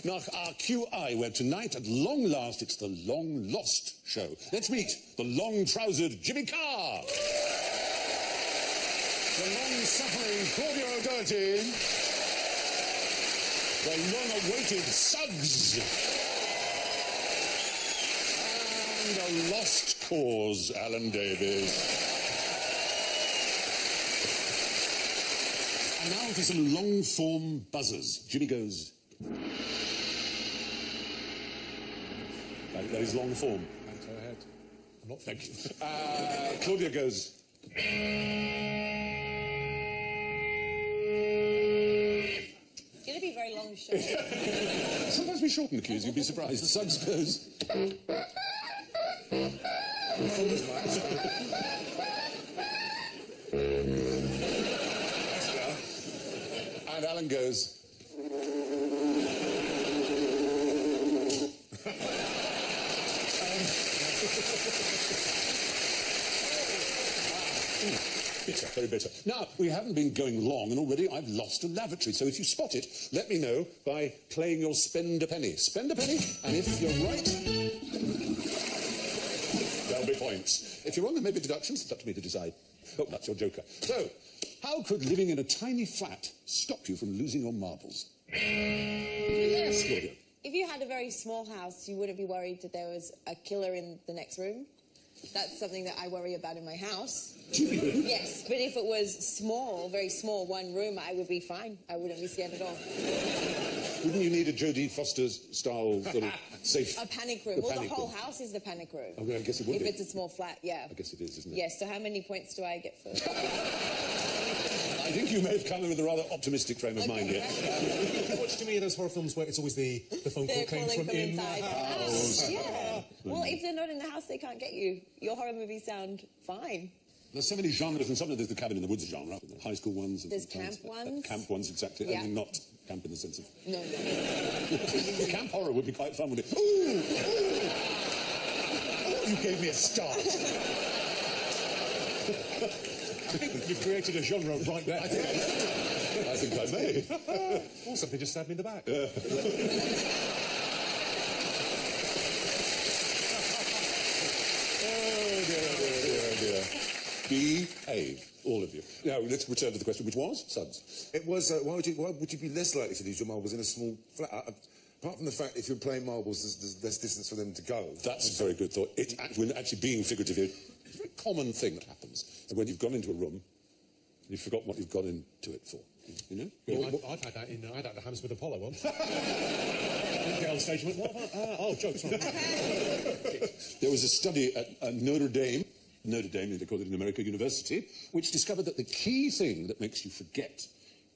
Nach RQI, where tonight, at long last, it's the long-lost show. Let's meet the long-trousered Jimmy Carr. The long-suffering Claudia O'Doherty. The long-awaited Suggs. And a lost cause, Alan Davies. And now for some long-form buzzers. Jimmy goes... That is long form. Go ahead. I'm not thinking. Claudia goes... It's going to be a very long show. Sometimes we shorten the cues, you'd be surprised. The Suggs goes... And Alan goes... Bitter, very bitter. Now, we haven't been going long, and already I've lost a lavatory. So if you spot it, let me know by playing your spend a penny. Spend a penny, and if you're right, there'll be points. If you're wrong, there may be deductions. It's up to me to decide. Oh, that's your joker. So, how could living in a tiny flat stop you from losing your marbles? Yes, Claudia. If you had a very small house, you wouldn't be worried that there was a killer in the next room. That's something that I worry about in my house. Yes, but if it was small, very small, one room, I would be fine. I wouldn't be scared at all. Wouldn't you need a Jodie Foster-style sort of safe... A panic room. Well, the whole house is the panic room. Oh, I guess it would if be. It's a small flat, yeah. I guess it is, isn't it? Yes, so how many points do I get for that? I think you may have come in with a rather optimistic frame of mind here. You watch too many of those horror films where it's always the phone call came from inside the house. Yeah. Well, if they're not in the house, they can't get you. Your horror movies sound fine. There's so many genres, and sometimes there's the cabin in the woods genre, the high school ones. And there's camp ones. Camp ones, exactly. Yeah. I mean, not camp in the sense of... No. The camp horror would be quite fun, wouldn't it? Ooh! Ooh! You gave me a start. I think you've created a genre right there. I think I may. Oh, something just stabbed me in the back. Behave, all of you. Now, let's return to the question, which was, Suggs. It was, why would you be less likely to lose your marbles in a small flat? Apart from the fact if you're playing marbles, there's less distance for them to go. That's a very good thought. When actually being figurative here, it's a very common thing that happens. And when you've gone into a room, you've forgotten what you've gone into it for. You know? Well, I've had that I had that at Hammersmith Apollo once. Get on stage and went, what? Oh, jokes. There was a study at Notre Dame, they call it in America, University, which discovered that the key thing that makes you forget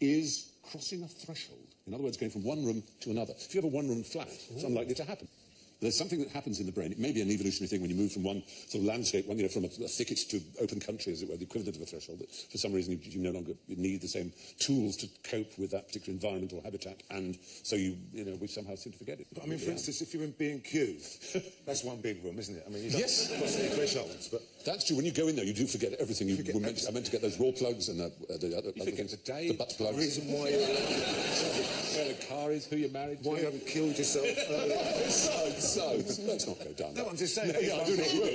is crossing a threshold. In other words, going from one room to another. If you have a one-room flat, it's unlikely to happen. There's something that happens in the brain. It may be an evolutionary thing when you move from one sort of landscape, from a thicket to open country, as it were, the equivalent of a threshold. But for some reason, you no longer need the same tools to cope with that particular environment or habitat, and so we somehow seem to forget it. But, I mean, for instance, if you're in B&Q, that's one big room, isn't it? I mean, you don't cross any thresholds, but... That's true. When you go in there, you do forget everything. I meant to get those raw plugs and the butt plugs. The reason why where the car is, who you're married to. Why you haven't killed yourself. So, let's not go down that. No, I'm just saying. I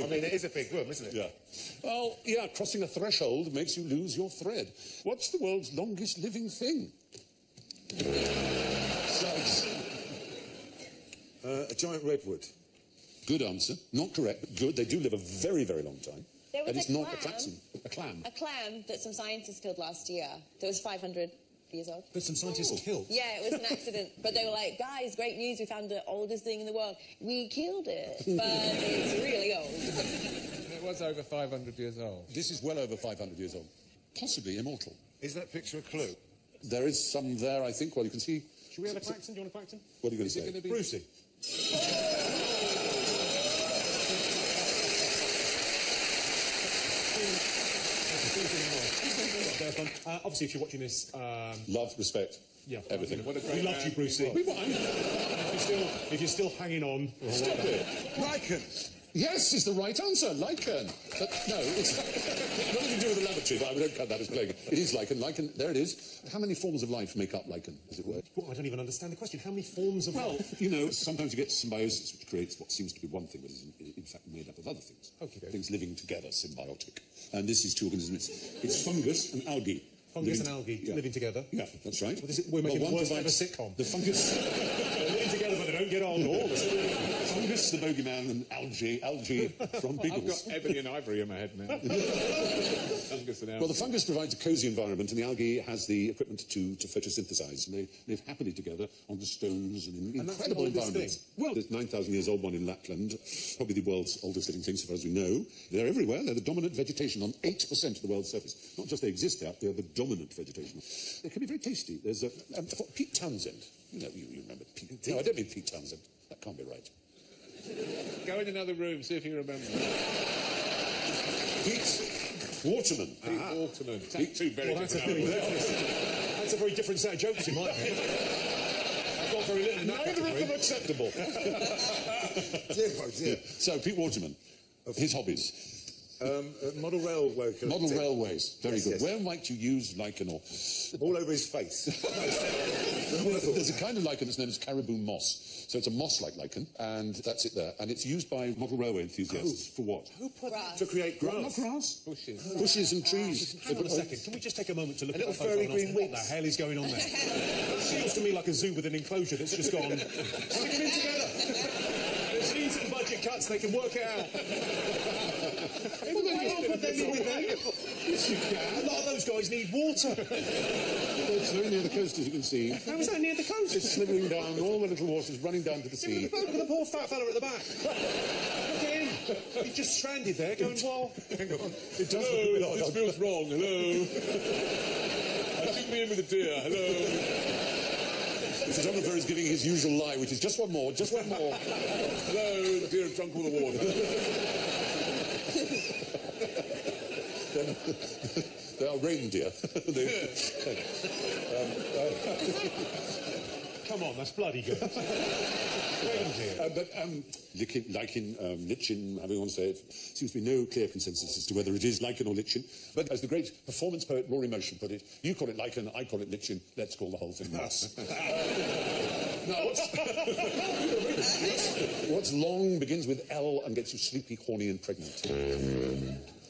mean, it is a big room, isn't it? Yeah. Well, yeah, crossing a threshold makes you lose your thread. What's the world's longest living thing? Suggs. A giant redwood. Good answer. Not correct, but good. They do live a very, very long time. There was and it's a not clam. a clam. A clam that some scientists killed last year. That was 500 years old. That some scientists killed? Yeah, it was an accident. But they were like, guys, great news, we found the oldest thing in the world. We killed it, but it's really old. It was over 500 years old. This is well over 500 years old. Possibly immortal. Is that picture a clue? There is some there, I think. Well, you can see Should we have a Quaxton? Do you want a Quaxton? What are you going to say? gonna be- Brucey. Obviously, if you're watching this, Love, respect, yeah, everything. What a we great loved man you, Brucey. he was. We won. If you're still hanging on, Stop it. Lycan. Yes is the right answer. Lichen. No, it's nothing to do with the lavatory, but I don't count that as playing. It is lichen. Lichen, there it is. How many forms of life make up lichen, as it were? well, I don't even understand the question. How many forms of Well, life? you know, sometimes you get symbiosis, which creates what seems to be one thing, but is in fact made up of other things. Okay. Things living together, symbiotic. And this is two organisms. It's fungus and algae. Fungus and algae Yeah. living together. Yeah, that's right. What is it? We're making Well, the one worst ever provides- sitcom. The fungus, They're living together, but they don't get on. All the fungus, the bogeyman, and algae from I've Biggles. got ebony and ivory in my head now. Fungus and Well, the fungus provides a cosy environment, and the algae has the equipment to photosynthesize. And they live happily together on the stones and in And that's the incredible oldest environments. thing? Well, there's 9,000 years old one in Lapland, probably the world's oldest living thing, so far as we know. They're everywhere. They're the dominant vegetation on 8% of the world's surface. Not just they exist out, they're the dominant vegetation. They can be very tasty. There's Pete Townsend. You know, you remember Pete. No, I don't mean Pete Townsend. That can't be right. Go in another room, see if you remember. Pete Waterman. Pete Waterman. Two very Well, that's a different very animals. that's a very different set of jokes in my head. I've got very little in that Neither of category. them acceptable. Dear. So, Pete Waterman, his hobbies. Model railway. Model railways, very Yes, good. yes. Where might you use lichen or? All over his face. There's a kind of lichen that's known as caribou moss. So it's a moss-like lichen, and that's it there. And it's used by model railway enthusiasts for what? Who put Grass. To create Not grass. grass. Bushes. Bushes and trees. Hang on a second. Can we just take a moment to look at little the photo furry and ask green what the weeds. hell is going on there? It seems to me like a zoo with an enclosure that's just gone. Stick them in together. There's needs and budget cuts. They can work it out. Why not put them in with them? Yes, you can. A lot of those guys need water. It's very near the coast, as you can see. How is that near the coast? It's slithering down, all the little water's running down to the sea. Look at the poor fat fella at the back. Look at him. He's just stranded there going, well, hang on. It does look a bit Hello, odd. this feels wrong. Hello. I shouldn't be in with a deer. Hello. The photographer is giving his usual lie, which is just one more, just one more. Hello, the deer have drunk all the water. They are reindeer. Come on, that's bloody good. Reindeer. Lichen, however you want to say it, seems to be no clear consensus as to whether it is lichen or lichen. But as the great performance poet Rory Motion put it, you call it lichen, I call it lichen, let's call the whole thing moss. Now, what's long, begins with L, and gets you sleepy, horny, and pregnant?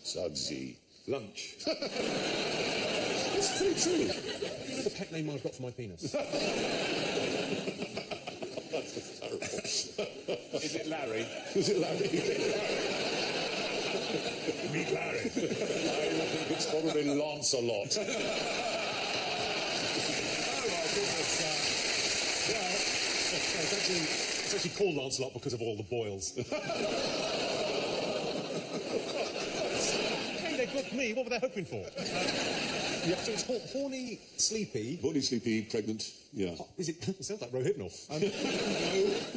Sudsy. Lunch. It's very true. You know the pet name I've got for my penis? Is it Larry? Is it Larry? Meet Larry. I think it's probably Lancelot. Oh, my goodness. It's actually called Lancelot because of all the boils. Hey, they booked me. What were they hoping for? Yeah, so it's horny, sleepy. Horny, sleepy, pregnant, yeah. Is it? It sounds like Rohypnol.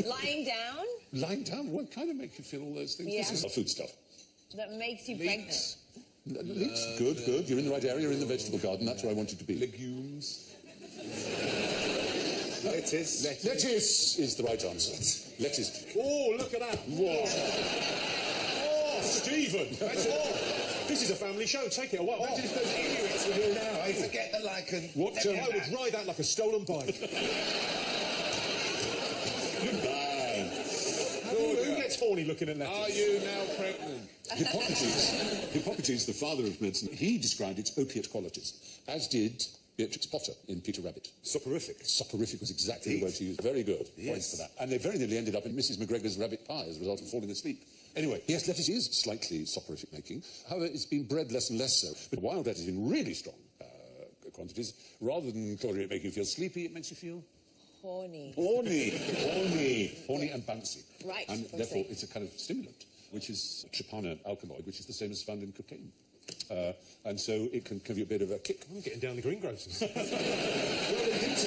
Lying down, Lying down, what kind of make you feel all those things? Yeah. This is our food stuff. that makes you Leeks. Leeks, good, good. You're in the right area, you're in the vegetable garden, that's where I want you to be. Legumes. Lettuce. Lettuce is the right answer. Lettuce. Oh, look at that. Whoa. Oh, Stephen. That's all. This is a family show. Take it away. Imagine if those Inuits were here now. I forget the lichen. What, I would ride that like a stolen bike. Who gets horny looking at Are lettuce? you now pregnant? Hippocrates, the father of medicine, he described its opiate qualities, as did Beatrix Potter in Peter Rabbit. Soporific. Soporific was exactly the word she used. Very good. Points for that. And they very nearly ended up in Mrs. McGregor's rabbit pie as a result of falling asleep. Anyway, yes, lettuce is slightly soporific making. However, it's been bred less and less so. But wild lettuce in really strong quantities, rather than chlorine make you feel sleepy, it makes you feel horny. horny and bouncy. Right, And bouncy. therefore, it's a kind of stimulant, which is a tryptophan alkaloid, which is the same as found in cocaine. and so it can give you a bit of a kick. I'm getting down the greengrocers. Well,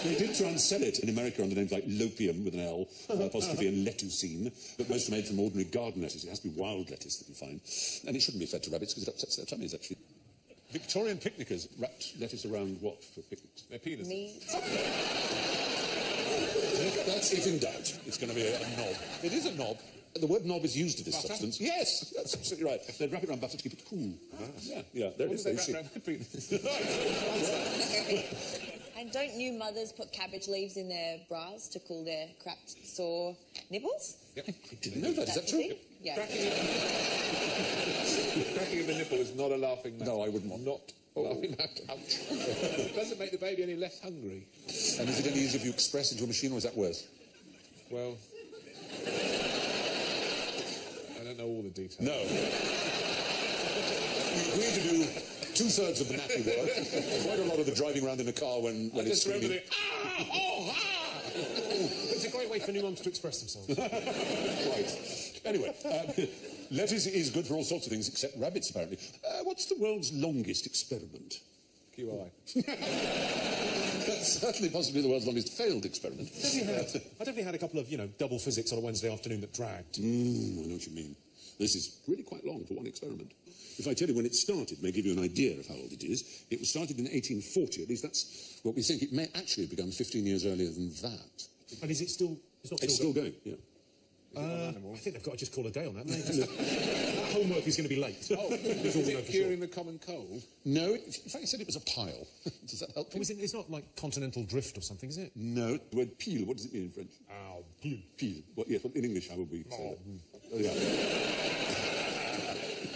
they did try and sell it in America under names like Lopium with an L, apostrophe, and Lettucine, but most are made from ordinary garden lettuce. It has to be wild lettuce that you find, and it shouldn't be fed to rabbits because it upsets their tummies, actually. Victorian picnickers wrapped lettuce around what for picnics? Their penises. Meat. That's if in doubt. It's going to be a knob. It is a knob. The word knob is used to this substance. Yes, that's absolutely right. They'd wrap it around butter to keep it cool. Yeah, there it is. They There you wrap see. around their penises. And don't new mothers put cabbage leaves in their bras to cool their cracked, sore nipples? I didn't know that. Is that That's the true? thing? Yeah. Cracking of the nipple is not a laughing matter. No, I wouldn't want. Not laughing matter. Ouch. Doesn't make the baby any less hungry. And is it any easier if you express into a machine, or is that worse? Well, I don't know all the details. No. We agreed to do 2/3 of the nappy work, quite a lot of the driving around in a car when I it's just remember screaming. the It's a great way for new mums to express themselves. Right. Anyway, lettuce is good for all sorts of things, except rabbits, apparently. What's the world's longest experiment? QI. That's certainly possibly the world's longest failed experiment. I definitely had a couple of, double physics on a Wednesday afternoon that dragged. I know what you mean. This is really quite long for one experiment. If I tell you when it started, it may give you an idea of how old it is. It was started in 1840, at least that's what we think. It may actually have begun 15 years earlier than that. And is it still... It's still going, yeah. I think they've got to just call a day on that. That homework is going to be late. Oh, is it curing the common cold? No, in fact, I said it was a pile. Does that help you? It's not like continental drift or something, is it? No, the word pile, what does it mean in French? Oh, Pile. Well, yes, well, in English, how would we say that? Oh, yeah.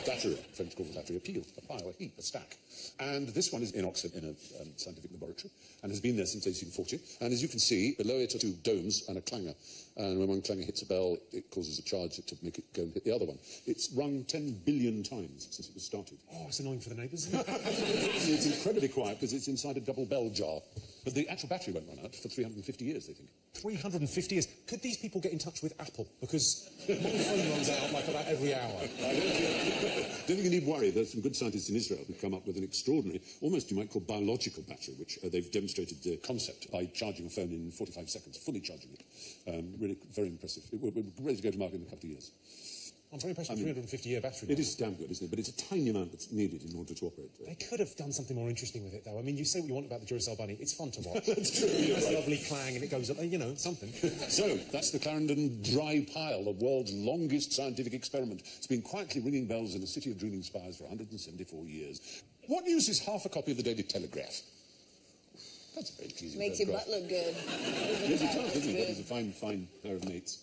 Battery, French called it battery, a pile, a pile, a heap, a stack. And this one is in Oxford in a scientific laboratory and has been there since 1840. And as you can see, below it are two domes and a clanger. And when one clanger hits a bell, it causes a charge to make it go and hit the other one. It's rung 10 billion times since it was started. Oh, it's annoying for the neighbours, isn't it? It's incredibly quiet because it's inside a double bell jar. But the actual battery won't run out for 350 years, they think. 350 years. Could these people get in touch with Apple? Because my phone runs out like about every hour. I don't think you need worry. There's some good scientists in Israel who've come up with an extraordinary, almost you might call biological battery, which they've demonstrated the concept by charging a phone in 45 seconds, fully charging it. Really very impressive. We're ready to go to market in a couple of years. I'm very impressed with 350-year battery. It is damn good, isn't it? But it's a tiny amount that's needed in order to operate. They could have done something more interesting with it, though. I mean, you say what you want about the Duracell Bunny. It's fun to watch. That's true. It's a lovely clang, and it goes, something. So, that's the Clarendon Dry Pile, the world's longest scientific experiment. It's been quietly ringing bells in the city of Dreaming Spires for 174 years. What use is half a copy of the Daily Telegraph? That's a very pleasing Makes your photograph. butt look good. Yes, it does, doesn't it? That is a fine, fine pair of mates.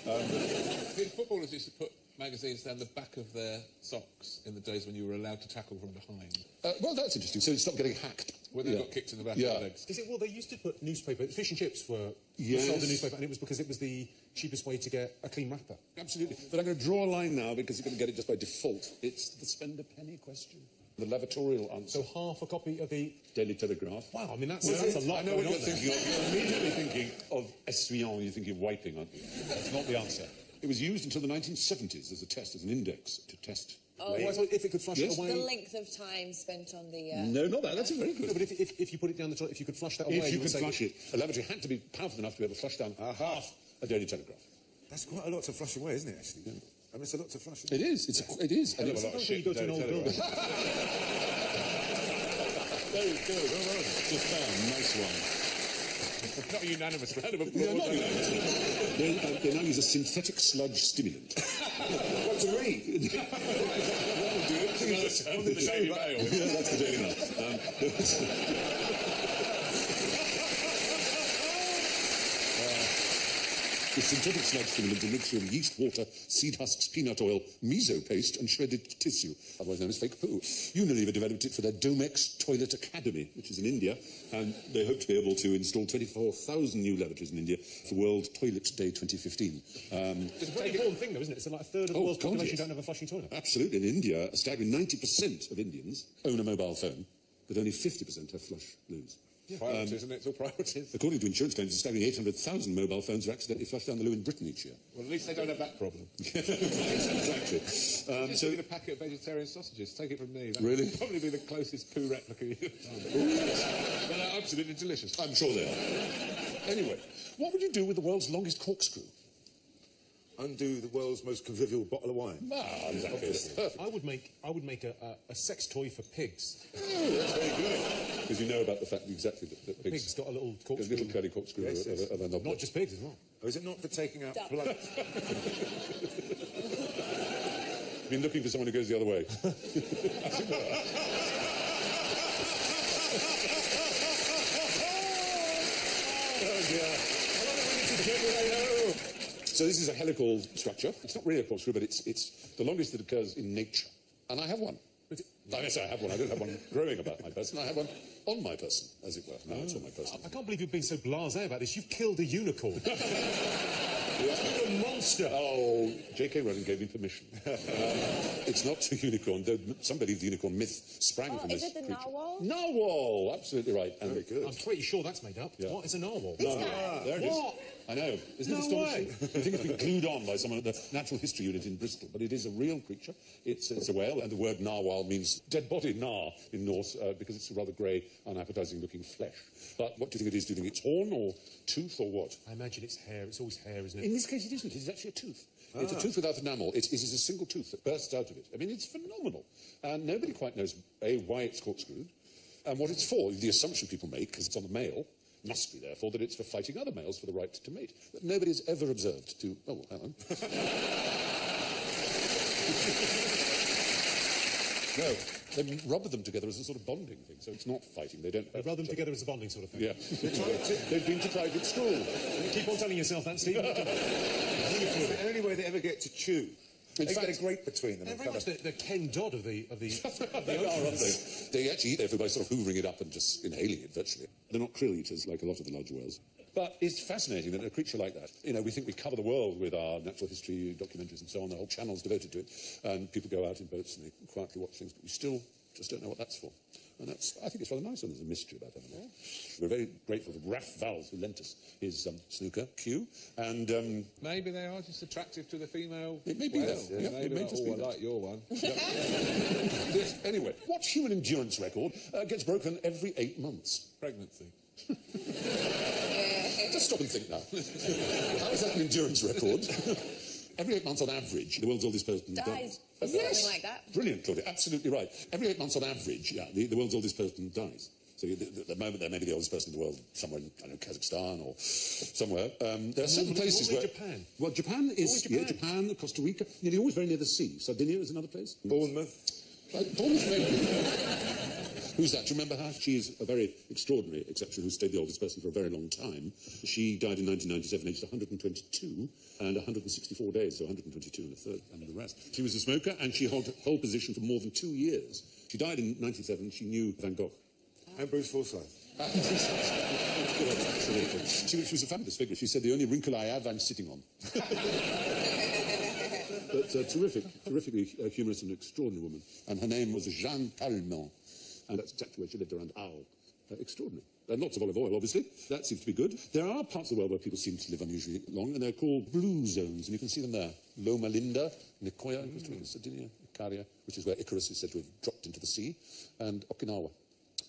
The footballers used to put magazines down the back of their socks in the days when you were allowed to tackle from behind. Well, that's interesting. So it's not getting hacked. When they got kicked in the back of the legs. Is it? Well, they used to put newspaper. Fish and chips were Yes. sold in newspaper, and it was because it was the cheapest way to get a clean wrapper. Absolutely. But I'm going to draw a line now because you're going to get it just by default. It's the spend a penny question. The lavatorial answer. So half a copy of the... Daily Telegraph. Wow, I mean, that's a lot. I know what going you're on thinking of. You're immediately thinking of essuyant. You're thinking of wiping, aren't you? That's not the answer. It was used until the 1970s as a test, as an index to test. Oh, Well, I thought if it could flush Yes. it away... the length of time spent on the... No, not that. That's a very No, good. but if you put it down the toilet, if you could flush that away... If you would could say- flush it, a lavatory had to be powerful enough to be able to flush down half a Daily Telegraph. That's quite a lot to flush away, isn't it, actually? I mean, it's a lot to flush. It is. It is. And Hell of it's a lot of Sometimes when you shit go to an in old Daily building... There you go. Well done. Just found. Nice one. Not a unanimous round of applause. Yeah, not unanimous. They now use a synthetic sludge stimulant. What to read? That's the Daily Mail. Yeah, that's the Daily Mail. The synthetic sludge stimulant is a mixture of yeast water, seed husks, peanut oil, miso paste, and shredded tissue, otherwise known as fake poo. Unilever developed it for their Domex Toilet Academy, which is in India, and they hope to be able to install 24,000 new lavatories in India for World Toilet Day 2015. It's a very important thing, though, isn't it? It's like a third of the world's God, population yes. don't have a flushing toilet. Absolutely. In India, a staggering 90% of Indians own a mobile phone, but only 50% have flush loos. Priorities, isn't it? It's all priorities. According to insurance claims, a staggering 800,000 mobile phones are accidentally flushed down the loo in Britain each year. Well, at least they don't have that problem. Exactly. So a packet of vegetarian sausages. Take it from me. That Really? would probably be the closest poo replica you've done. But they're absolutely delicious. I'm sure they are. Anyway, what would you do with the world's longest corkscrew? Undo the world's most convivial bottle of wine. Ah, exactly. It's perfect. I would make a sex toy for pigs. Oh, that's very good. Because you know about the fact exactly that Pigs got a little corkscrew. a little curly corkscrew Yes, yes. of a knob. Not just pigs as well. Oh, is it not for taking out Duck. blood? Been looking for someone who goes the other way. So this is a helical structure. It's not really a corkscrew, but it's the longest that occurs in nature. And I have one. Yes, I have one. I don't have one growing about my person. I have one on my person, as it were. No, it's on my person. I can't believe you've been so blasé about this. You've killed a unicorn. You're a monster. Oh, J.K. Rowling gave me permission. It's not a unicorn. Somebody, the unicorn myth sprang from is this it the creature. narwhal? Narwhal, absolutely right. And Very good. I'm pretty sure that's made up. Yeah. What is a narwhal? This guy. there it is. What? I know. Isn't it No astonishing? way. I think it's been glued on by someone at the Natural History Unit in Bristol, but it is a real creature. It's a whale, and the word narwhal means dead body, nar, in Norse, because it's a rather grey, unappetizing-looking flesh. But what do you think it is? Do you think it's horn or tooth or what? I imagine it's hair. It's always hair, isn't it? In this case, it isn't. It is actually a tooth. It's a tooth without enamel. It is a single tooth that bursts out of it. I mean, it's phenomenal. And nobody quite knows, A, why it's corkscrewed, and what it's for. The assumption people make, because it's on the male, must be, therefore, that it's for fighting other males for the right to mate. But nobody's ever observed to... Oh, well, hang on. No, they rub them together as a sort of bonding thing, so it's not fighting. They don't... They rub them together as a bonding sort of thing. Yeah. They've been to private school. You keep on telling yourself that, Steve. It's the only way they ever get to chew. In They fact- get a grate between them. They're and very kind much the Ken Dodd of the They are, aren't they? They actually eat their food by sort of hoovering it up and just inhaling it, virtually. They're not krill eaters like a lot of the larger whales. But it's fascinating that a creature like that, you know, we think we cover the world with our natural history documentaries and so on, the whole channel's devoted to it, and people go out in boats and they quietly watch things, but we still just don't know what that's for. And that's, I think it's rather nice when there's a mystery about animals. We're very grateful to Raph Valls, who lent us his snooker, Q, and... Maybe they are just attractive to the female. It may be whale. that, yeah. Maybe It may like, just be I that. like your one. Yes, anyway, what human endurance record gets broken every 8 months? Pregnancy. Just stop and think now. How is that an endurance record? Every 8 months on average, the world's oldest person Dies. Yes. Something like that. Brilliant, Claudia, absolutely right. Every 8 months on average, yeah, the world's oldest person dies. So at the moment, they may be the oldest person in the world, somewhere in, I don't know, Kazakhstan or somewhere. There are certain places normally where... Japan. Well, Japan is... Always Yeah, Japan. Japan, Costa Rica, nearly always very near the sea. Sardinia is another place. Bournemouth. Bournemouth, maybe. Who's that? Do you remember her? She is a very extraordinary exception who stayed the oldest person for a very long time. She died in 1997, aged 122 and 164 days, so 122 and a third and the rest. She was a smoker and she held her position for more than 2 years. She died in 1997. She knew Van Gogh. And Bruce Forsyth. Absolutely. She was a fabulous figure. She said, the only wrinkle I have, I'm sitting on. But terrifically humorous and extraordinary woman. And her name was Jeanne Calment. And that's exactly where she lived, around Arles. Extraordinary. And lots of olive oil, obviously. That seems to be good. There are parts of the world where people seem to live unusually long, and they're called blue zones, and you can see them there. Loma Linda, Nicoya, Costa Rica, Sardinia, Icaria, which is where Icarus is said to have dropped into the sea, and Okinawa.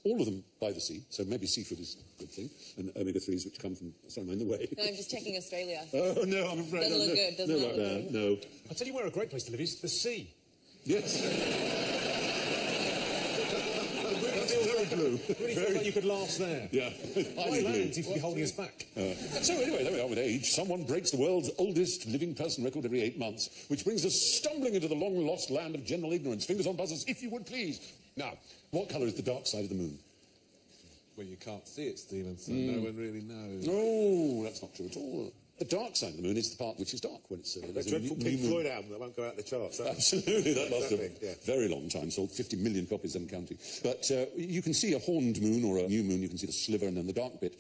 All of them by the sea, so maybe seafood is a good thing, and omega-3s which come from somewhere in the way. No, I'm just checking Australia. Oh, no, I'm afraid. Doesn't look good, doesn't no, it? right there, no. I'll tell you where a great place to live is the sea. Yes. Very blue. Really feels like you could last there. Yeah. Why Highly blue. land seems to be holding us back. So anyway, there we are with age. Someone breaks the world's oldest living person record every 8 months, which brings us stumbling into the long-lost land of general ignorance. Fingers on buzzers, if you would please. Now, what colour is the dark side of the moon? Well, you can't see it, Stephen, so no one really knows. No, that's not true at all. The dark side of the moon is the part which is dark when it's... That there's a dreadful new Pink moon. Floyd album that won't go out the charts. Absolutely, that lasted thing, yeah. a very long time, sold 50 million copies and counting. But you can see a horned moon or a new moon, you can see the sliver and then the dark bit.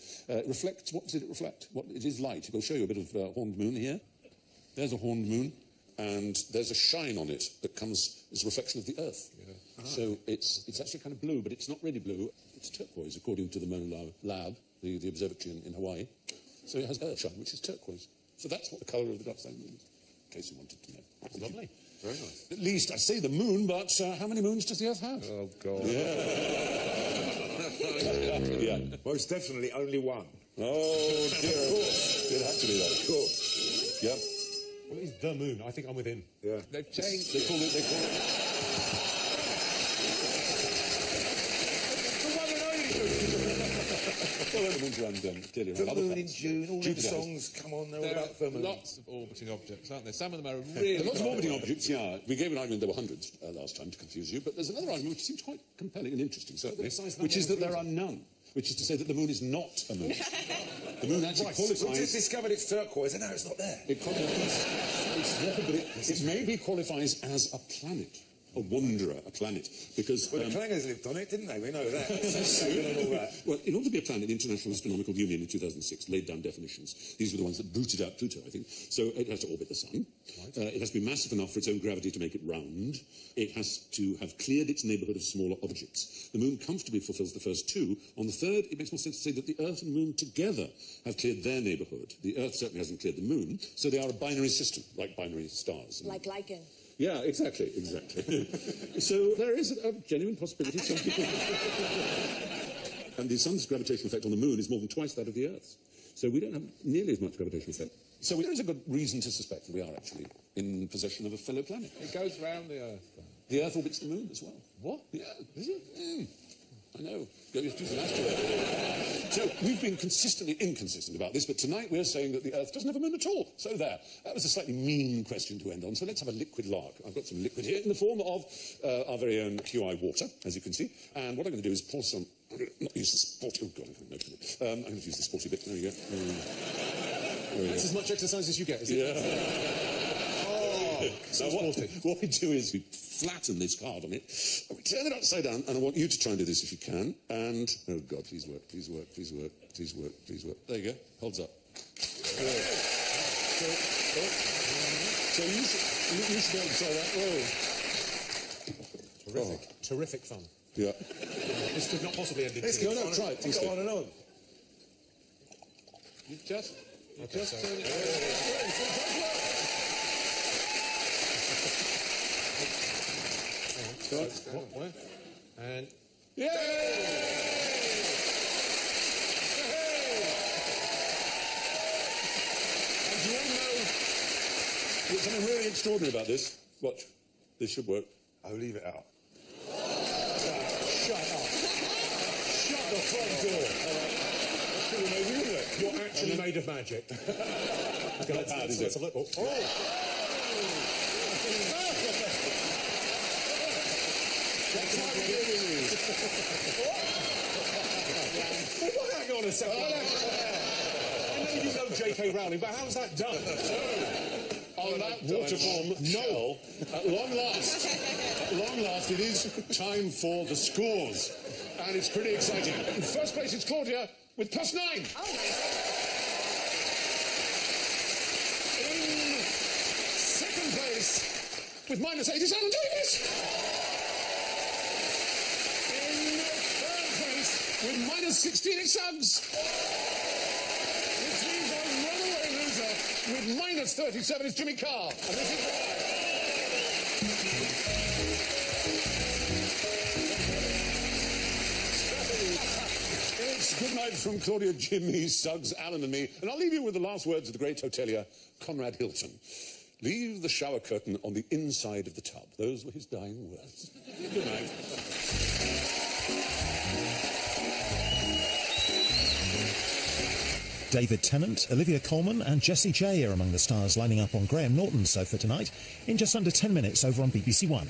Reflects, what does it reflect? What, it is light. We'll show you a bit of horned moon here. There's a horned moon, and there's a shine on it that comes as a reflection of the Earth. Yeah. So it's actually kind of blue, but it's not really blue. it's turquoise, according to the Mauna Lab, the observatory in Hawaii. So it has Earthshine, which is turquoise. So that's what the colour of the dark side of the moon is, in case you wanted to know. It's lovely. Very nice. At least, I say the moon, but how many moons does the Earth have? Oh, God. Yeah. Most definitely only one. Oh, dear. Of course. It had to be that. Of course. Yeah. Well, it's the moon. I think I'm with him. Yeah. They've changed. They call it... The one and only moon. Well, the moon's around, clearly The around other moon in planets. June, all the Jupiter. songs come on, they're all There about the are moon. lots of orbiting objects, aren't there? Some of them are really... There are lots of orbiting objects, yeah. We gave an argument, there were hundreds last time, to confuse you, but there's another argument which seems quite compelling and interesting, certainly, which is that there are none, which is to say that the moon is not a moon. The moon actually Right, we just qualifies... discovered it's turquoise, and now it's not there. It qualifies... It's there, but it maybe qualifies as a planet. A wanderer, a planet, because... Well, the Clangers lived on it, didn't they? We know that. And all that. Well, in order to be a planet, the International Astronomical Union in 2006 laid down definitions. These were the ones that booted out Pluto, I think. So it has to orbit the Sun. Right. It has to be massive enough for its own gravity to make it round. It has to have cleared its neighbourhood of smaller objects. The Moon comfortably fulfills the first two. On the third, it makes more sense to say that the Earth and Moon together have cleared their neighbourhood. The Earth certainly hasn't cleared the Moon, so they are a binary system, like binary stars. Like lichen. Yeah, exactly. So there is a genuine possibility some people... And the Sun's gravitational effect on the Moon is more than twice that of the Earth's. So we don't have nearly as much gravitational effect. So there is a good reason to suspect that we are actually in possession of a fellow planet. It goes round the Earth, though. The Earth orbits the Moon as well. What? Yeah. Is it? I know. Go do some asteroid. So we've been consistently inconsistent about this, but tonight we're saying that the Earth doesn't have a moon at all. So there. That was a slightly mean question to end on, so let's have a liquid lark. I've got some liquid here in the form of our very own QI water, as you can see. And what I'm going to do is pour some... I'm going to not use the sporty... Oh, God, I'm going to use the sporty bit. There we go. That's as much exercise as you get, is it? Yeah. So So what we do is we flatten this card on it, and we turn it upside down, and I want you to try and do this if you can. And, oh God, please work, please work, please work, please work, please work. There you go, holds up. So you should be able to try that. Whoa. Terrific fun. Yeah. This could not possibly end in Let's tears. No, try it, please Go do. on and on. You just so- turn it... Where? And Yay! And do you all know what's something really extraordinary about this? Watch. This should work. I'll leave it out. shut up. Shut the front door. You're actually made of magic. Okay, let's bad, is let's it? have a look. Oh. That's how it is. Well, hang on a second. I know you know J.K. Rowling, but how's that done? On that waterform shell, at long last, it is time for the scores. And it's pretty exciting. In first place, it's Claudia with +9. Oh, my God. In second place, with -8, is Alan Davis. In third place, with -16, it's Suggs. Which means our runaway loser, with -37, is Jimmy Carr. And this is why. It's good night from Claudia, Jimmy, Suggs, Alan and me. And I'll leave you with the last words of the great hotelier, Conrad Hilton. Leave the shower curtain on the inside of the tub. Those were his dying words. Good night. David Tennant, Olivia Colman and Jessie J are among the stars lining up on Graham Norton's sofa tonight in just under 10 minutes over on BBC One.